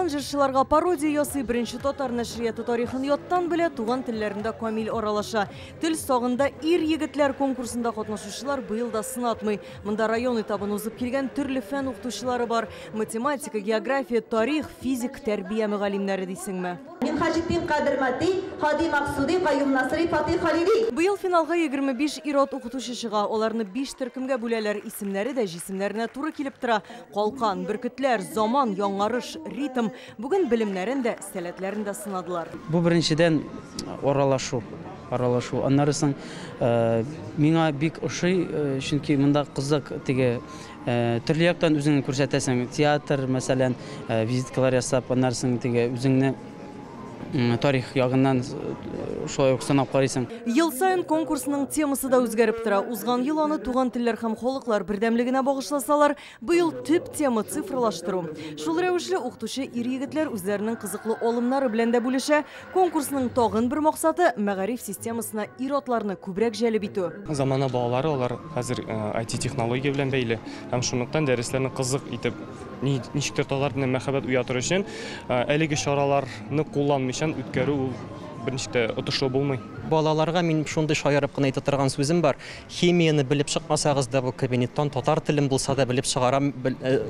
Туган жыршыларга пародия ясый беренче татар нәшрияты тарихын яттан белә туган телләрендә камил аралаша. Тел сагында ир-егетләр конкурсында катнашучылар быел да сынатмый. Монда район этабын узып килгән төрле фән укытучылары бар. Математика, география, тарих, физик, тәрбия мөгаллимнәре дисеңме? Быел финалга 25 ирод укытучы чыга. Аларны 5 төркемгә бүләләр, исемнәре дә җисемнәренә туры килеп тора. Калкан, бөркетләр, заман, яңарыш, ритм. Бүген белемнәрен дә, сәләтләрен дә сынадылар. Бу беренчедән аралашу. Аннарысын миңа бик ошый, чөнки монда кызык теге төрле яктан үзеңне күрсәтәсең. Театр, мәсәлән, визиткалар ясап, аннарысын теге үзеңне тарих ягыннан шулай ук санап карыйсың. Ел сайын конкурсның темасы да үзгәреп тора. Узган ел аны туган телләр һәм халыклар бердәмлегенә багышласалар, быел төп тема цифрлаштыру. Шул рәвешле укытучы ир-егетләр үзләренең кызыклы алымнары белән дә бүлешә. Конкурсның тагын бер максаты мәгариф системасына ир-атларны күбрәк җәлеп итү. Замана балалары алар хәзер IT технология белән бәйле һәм шунлыктан дәресләрне кызык итеп ничектер таларына мәхәббәт уятыр өчен әлеге чараларны кулланмыйчан үткәрү берничә отышлы булмый. Балаларга мин шундый шаярып кына әйтә торган сүзем бар. Химияны белеп чыкмасагыз да бу кабинеттан татар телен булса да белеп чыгарам,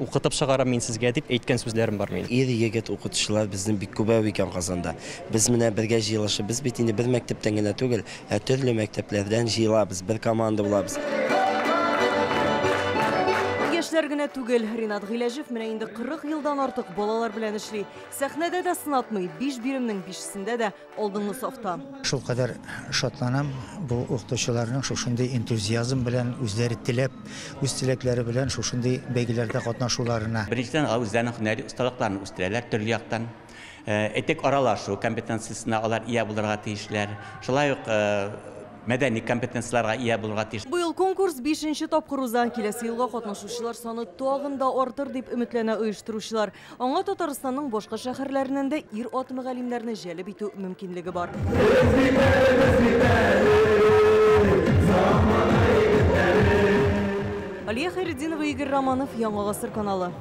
укытып чыгарам мин сезгә дип әйткән сүзләрем бар минем. Ир-егет укытучылар безнең бик күбәү икән Казанда. Без менә бергә җыелышып, без бит инде бер мәктәптән генә түгел, төрле мәктәпләрдән җыелабыз, бер команда булабыз. Яшьләр генә түгел, Ринат Гыйләҗев менә инде 40 елдан артык балалар белән эшли. Сәхнәдә дә сынатмый, 5 биремнең 5сендә дә алдынгы сафта. Шул кадәр шатланам бу укытучыларның шушындый энтузиазм белән үзләре теләп, үз теләкләре белән шушындый бәйгеләрдә катнашуларына. Беренчедән үзләренең һөнәри осталыкларын үстерәләр төрле яктан. Этек аралашу компетенциясенә алар ия булырга тиешләр. Шулай ук мәдәни компетенцияларга ия булырга тиеш. Быел конкурс 5нче тапкыр уза. Киләсе елга катнашучылар саны тагын да артыр дип өметләнә оештыручылар. Аңа Татарстанның башка шәһәрләреннән дә ир-ат мөгаллимнәрне җәлеп итү мөмкинлеге бар. Алия Хайретдинова, Игорь Романов, Яңа Гасыр каналы.